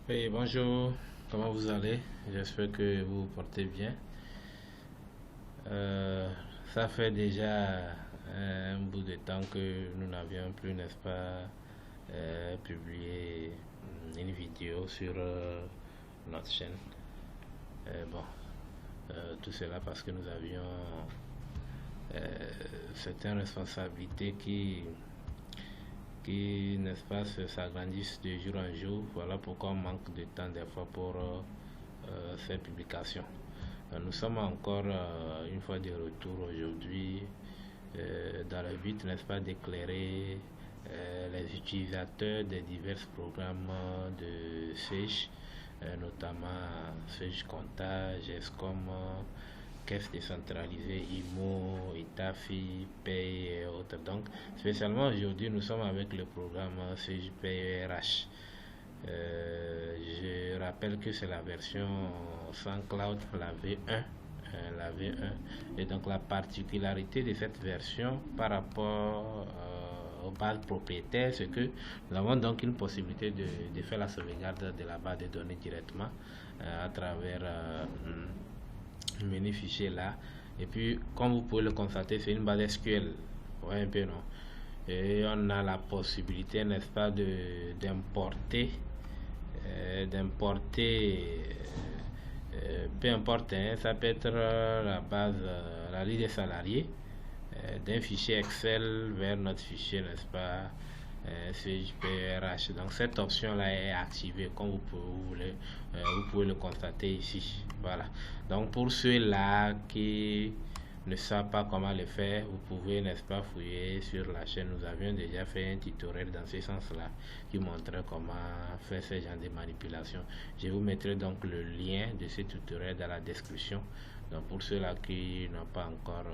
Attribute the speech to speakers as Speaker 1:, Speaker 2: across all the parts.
Speaker 1: Oui, bonjour, comment vous allez? J'espère que vous vous portez bien. Euh, Ça fait déjà un bout de temps que nous n'avions plus, n'est-ce pas, publié une vidéo sur notre chaîne. Bon, tout cela parce que nous avions certaines responsabilités qui, n'est-ce pas, s'agrandissent de jour en jour. Voilà pourquoi on manque de temps des fois pour ces publications. Nous sommes encore une fois de retour aujourd'hui dans le but, n'est-ce pas, d'éclairer les utilisateurs des divers programmes de Sage, notamment Sage Comptage, ESCOM, Caisse décentralisée, IMO, Itafi, Pay et autres. Donc, spécialement aujourd'hui, nous sommes avec le programme Sage Pay RH. Je rappelle que c'est la version sans cloud, la V1. La V1. Et donc la particularité de cette version par rapport aux bases propriétaires, c'est que nous avons donc une possibilité de faire la sauvegarde de la base de données directement à travers le menu fichier là. Et puis, comme vous pouvez le constater, c'est une base SQL. Ouais, un peu non. Et on a la possibilité, n'est-ce pas, d'importer, peu importe, hein, ça peut être la base, la liste des salariés, d'un fichier Excel vers notre fichier, n'est-ce pas, CJPRH. Donc cette option-là est activée, comme vous pouvez le constater ici. Voilà. Donc pour ceux-là qui ne savent pas comment le faire, vous pouvez, n'est-ce pas, fouiller sur la chaîne. Nous avions déjà fait un tutoriel dans ce sens-là qui montrait comment faire ce genre de manipulation. Je vous mettrai donc le lien de ce tutoriel dans la description. Donc pour ceux-là qui n'ont pas encore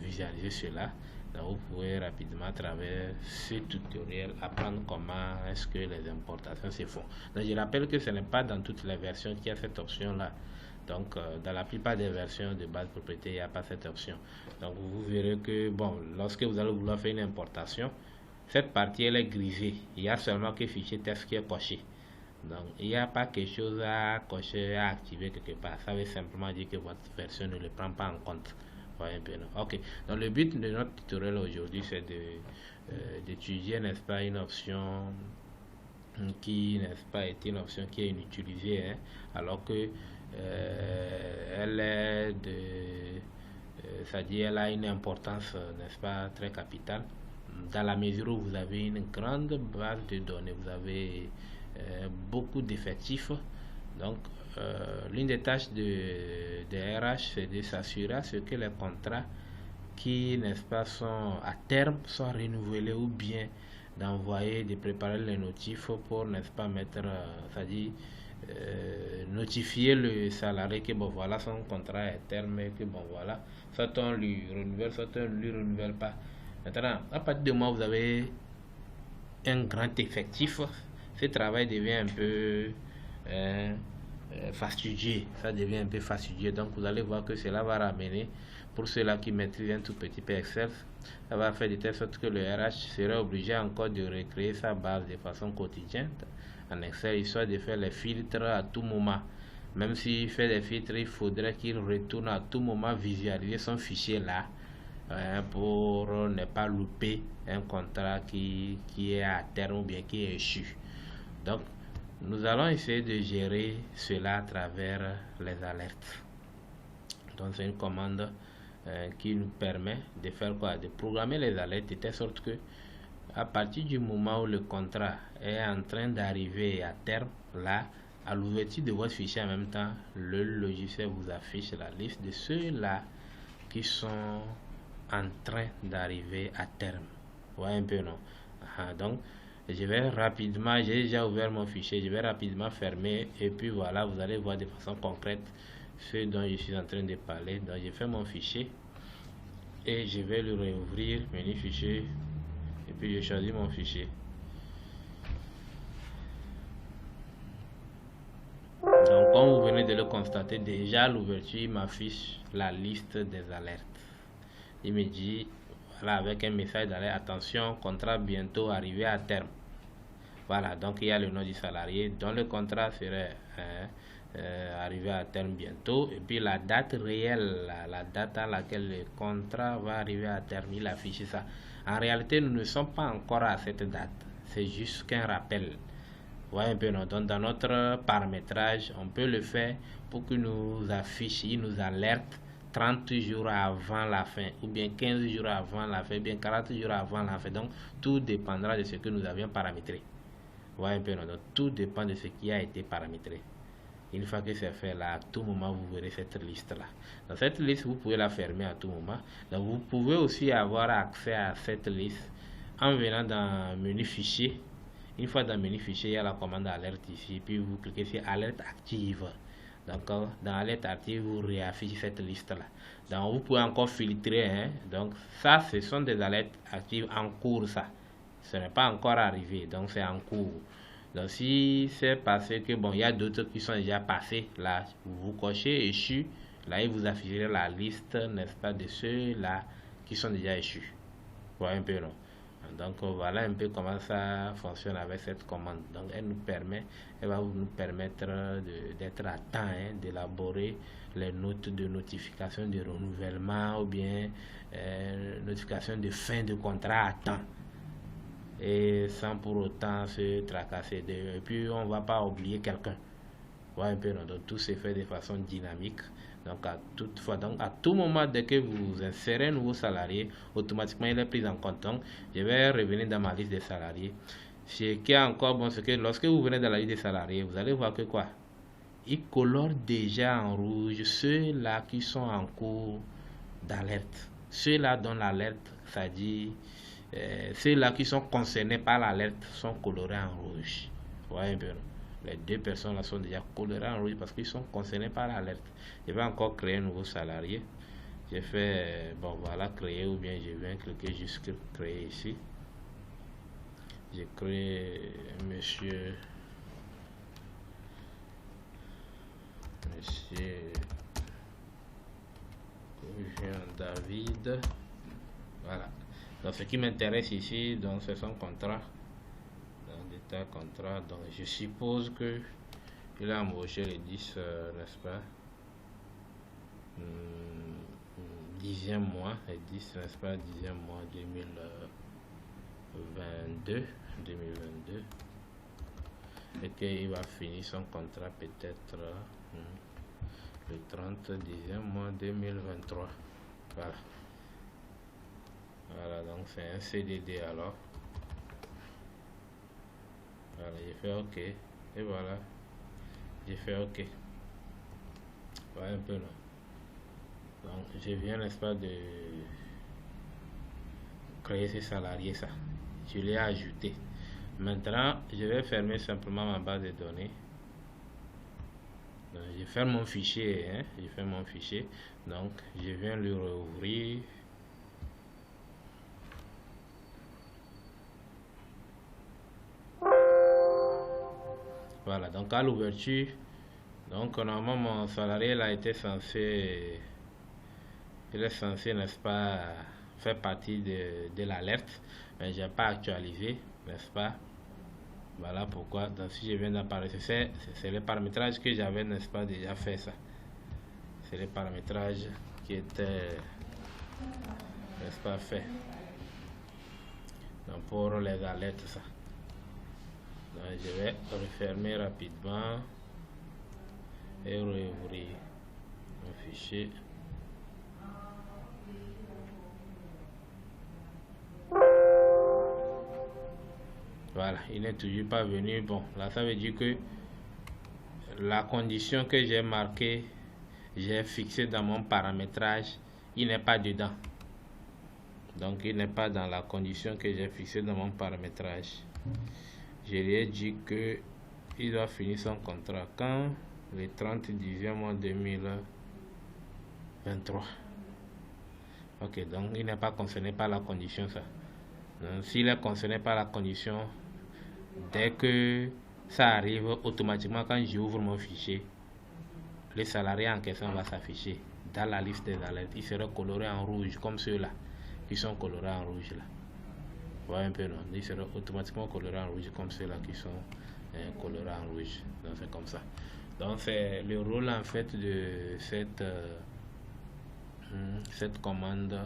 Speaker 1: visualisé cela, donc vous pouvez rapidement à travers ce tutoriel apprendre comment est-ce que les importations se font. Donc je rappelle que ce n'est pas dans toutes les versions qu'il y a cette option-là. Donc, dans la plupart des versions de base propriété, il n'y a pas cette option. Donc, vous verrez que, bon, lorsque vous allez vouloir faire une importation, cette partie, elle est grisée. Il y a seulement que fichier test qui est coché. Donc, il n'y a pas quelque chose à cocher, à activer quelque part. Ça veut simplement dire que votre version ne le prend pas en compte. Voyez un peu, non? Ok. Donc, le but de notre tutoriel aujourd'hui, c'est d'étudier, n'est-ce pas, une option qui, n'est-ce pas, est une option qui est inutilisée, hein, alors que elle est c'est-à-dire elle a une importance, n'est-ce pas, très capitale, dans la mesure où vous avez une grande base de données, vous avez beaucoup d'effectifs. Donc, l'une des tâches de RH, c'est de s'assurer à ce que les contrats qui, n'est-ce pas, sont à terme, soient renouvelés ou bien d'envoyer, de préparer les notifs pour, n'est-ce pas, mettre, c'est-à-dire notifier le salarié que bon voilà son contrat est terme et que bon voilà soit on lui renouvelle soit on lui renouvelle pas. Maintenant à partir de moi vous avez un grand effectif, ce travail devient un peu fastidieux, ça devient un peu fastidieux, donc vous allez voir que cela va ramener, pour ceux-là qui maîtrisent un tout petit peu Excel, ça va faire de telle sorte que le RH serait obligé encore de recréer sa base de façon quotidienne en Excel, histoire de faire les filtres à tout moment. Même s'il fait des filtres, il faudrait qu'il retourne à tout moment visualiser son fichier là, pour ne pas louper un contrat qui est à terme ou bien qui est échu. Donc, nous allons essayer de gérer cela à travers les alertes. Donc, c'est une commande qui nous permet de faire quoi? De programmer les alertes de telle sorte que à partir du moment où le contrat est en train d'arriver à terme, là, à l'ouverture de votre fichier en même temps, le logiciel vous affiche la liste de ceux-là qui sont en train d'arriver à terme. Vous voyez un peu, non? Donc, je vais rapidement, j'ai déjà ouvert mon fichier, je vais rapidement fermer et puis voilà, vous allez voir de façon concrète ce dont je suis en train de parler. Donc, j'ai fait mon fichier et je vais le réouvrir, menu fichier, et puis je choisis mon fichier. Donc comme vous venez de le constater, déjà à l'ouverture il m'affiche la liste des alertes. Il me dit, voilà, avec un message d'alerte, attention, contrat bientôt arrivé à terme. Voilà, donc il y a le nom du salarié dont le contrat serait arrivé à terme bientôt. Et puis la date réelle, la date à laquelle le contrat va arriver à terme, il affiche ça. En réalité, nous ne sommes pas encore à cette date. C'est juste qu'un rappel. Vous voyez un peu, non? Donc dans notre paramétrage, on peut le faire pour qu'il nous affiche, il nous alerte 30 jours avant la fin, ou bien 15 jours avant la fin, ou bien 40 jours avant la fin. Donc tout dépendra de ce que nous avions paramétré. Vous voyez un peu, non? Donc tout dépend de ce qui a été paramétré. Une fois que c'est fait là, à tout moment vous verrez cette liste là. Dans cette liste, vous pouvez la fermer à tout moment. Donc vous pouvez aussi avoir accès à cette liste en venant dans menu fichier. Une fois dans menu fichier, il y a la commande alerte ici, puis vous cliquez sur alerte active. Donc dans alerte active, vous réaffichez cette liste là. Donc vous pouvez encore filtrer, hein. Donc ça, ce sont des alertes actives en cours, ça. Ce n'est pas encore arrivé, donc c'est en cours. Donc si c'est passé que bon, il y a d'autres qui sont déjà passés, là vous cochez échu, là il vous afficherez la liste, n'est-ce pas, de ceux-là qui sont déjà échus. Vous voyez un peu, non? Donc voilà un peu comment ça fonctionne avec cette commande. Donc elle va nous permettre d'être à temps, hein, d'élaborer les notes de notification de renouvellement ou bien notification de fin de contrat à temps, et sans pour autant se tracasser. Et puis on va pas oublier quelqu'un. Ouais, un peu, non? Donc tout se fait de façon dynamique. Donc à tout moment, dès que vous insérez un nouveau salarié, automatiquement il est pris en compte. Donc je vais revenir dans ma liste des salariés. Ce qui est encore bon, c'est que lorsque vous venez dans la liste des salariés, vous allez voir que quoi, il colore déjà en rouge ceux-là qui sont en cours d'alerte. Ceux-là dont l'alerte, ça dit ceux-là qui sont concernés par l'alerte sont colorés en rouge. Vous voyez un peu, non? Les deux personnes là sont déjà colorées en rouge parce qu'ils sont concernés par l'alerte. Je vais encore créer un nouveau salarié. J'ai fait, bon voilà, créer, ou bien je viens cliquer juste créer ici. J'ai créé monsieur David. Voilà. Donc ce qui m'intéresse ici, donc c'est son contrat. L'état contrat, donc je suppose que il a embauché les 10, n'est-ce pas, 10e mois, et 10, n'est-ce pas, 10e mois 2022, et qu'il va finir son contrat peut-être le 30 10e mois 2023. Voilà. Voilà, donc c'est un CDD alors. Voilà, j'ai fait OK. Et voilà. J'ai fait OK. Voilà un peu, non? Donc je viens, n'est-ce pas, de créer ces salariés, ça. Je l'ai ajouté. Maintenant, je vais fermer simplement ma base de données. Donc, je ferme mon fichier, hein. Je ferme mon fichier. Donc je viens le rouvrir. Voilà, donc à l'ouverture, donc normalement mon salarié là était censé, il est censé, n'est-ce pas, faire partie de l'alerte, mais j'ai pas actualisé, n'est-ce pas? Voilà pourquoi. Donc si je viens d'apparaître, c'est le paramétrage que j'avais, n'est-ce pas, déjà fait ça. C'est le paramétrage qui était, n'est-ce pas, fait. Donc pour les alertes, ça. Donc, je vais refermer rapidement et rouvrir mon fichier. Voilà, il n'est toujours pas venu. Bon, là ça veut dire que la condition que j'ai marquée, j'ai fixée dans mon paramétrage, il n'est pas dedans. Donc il n'est pas dans la condition que j'ai fixée dans mon paramétrage. Je lui ai dit que il doit finir son contrat quand? Le 30 10e mois 2023. Ok, donc il n'est pas concerné par la condition, ça. S'il est concerné par la condition, dès que ça arrive, automatiquement quand j'ouvre mon fichier, le salarié en question va s'afficher dans la liste des alertes. Il sera coloré en rouge comme ceux-là qui sont colorés en rouge là. Voilà un peu, non? Ils seront automatiquement colorés en rouge comme ceux-là qui sont colorés en rouge. Donc c'est comme ça. Donc c'est le rôle en fait de cette commande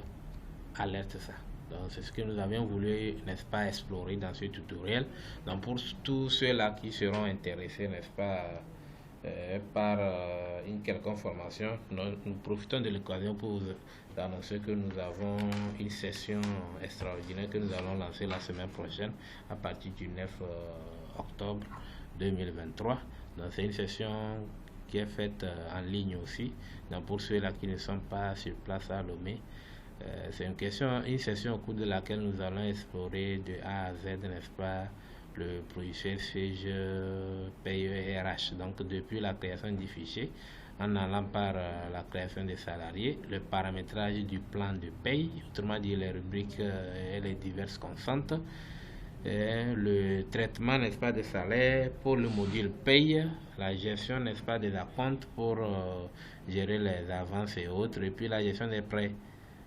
Speaker 1: alerte ça. Donc c'est ce que nous avions voulu, n'est-ce pas, explorer dans ce tutoriel. Donc pour tous ceux-là qui seront intéressés, n'est-ce pas, par une quelconque formation, nous profitons de l'occasion pour vous annoncer que nous avons une session extraordinaire que nous allons lancer la semaine prochaine à partir du 9 octobre 2023. Donc c'est une session qui est faite en ligne aussi. Donc pour ceux-là qui ne sont pas sur place à Lomé, c'est une session au cours de laquelle nous allons explorer de A à Z, n'est-ce pas, le processus CESE, PAYE, RH. Donc depuis la création du fichier, en allant par la création des salariés, le paramétrage du plan de paye, autrement dit les rubriques et les diverses constantes, le traitement, n'est-ce pas, des salaires pour le module paye, la gestion, n'est-ce pas, des acomptes pour gérer les avances et autres, et puis la gestion des prêts.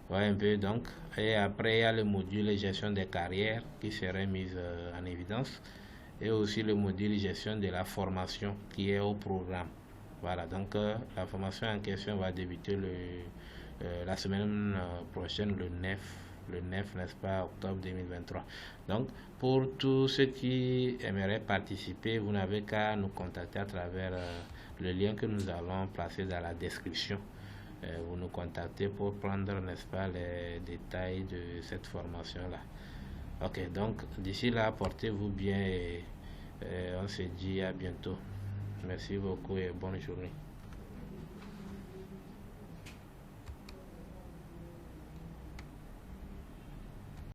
Speaker 1: Voilà un peu, donc, et après il y a le module gestion des carrières qui serait mise en évidence, et aussi le module gestion de la formation qui est au programme. Voilà, donc la formation en question va débuter la semaine prochaine, le 9, n'est-ce pas, octobre 2023. Donc, pour tous ceux qui aimeraient participer, vous n'avez qu'à nous contacter à travers le lien que nous allons placer dans la description. Vous nous contactez pour prendre, n'est-ce pas, les détails de cette formation-là. Ok, donc d'ici là, portez-vous bien et on se dit à bientôt. Merci beaucoup et bonne journée.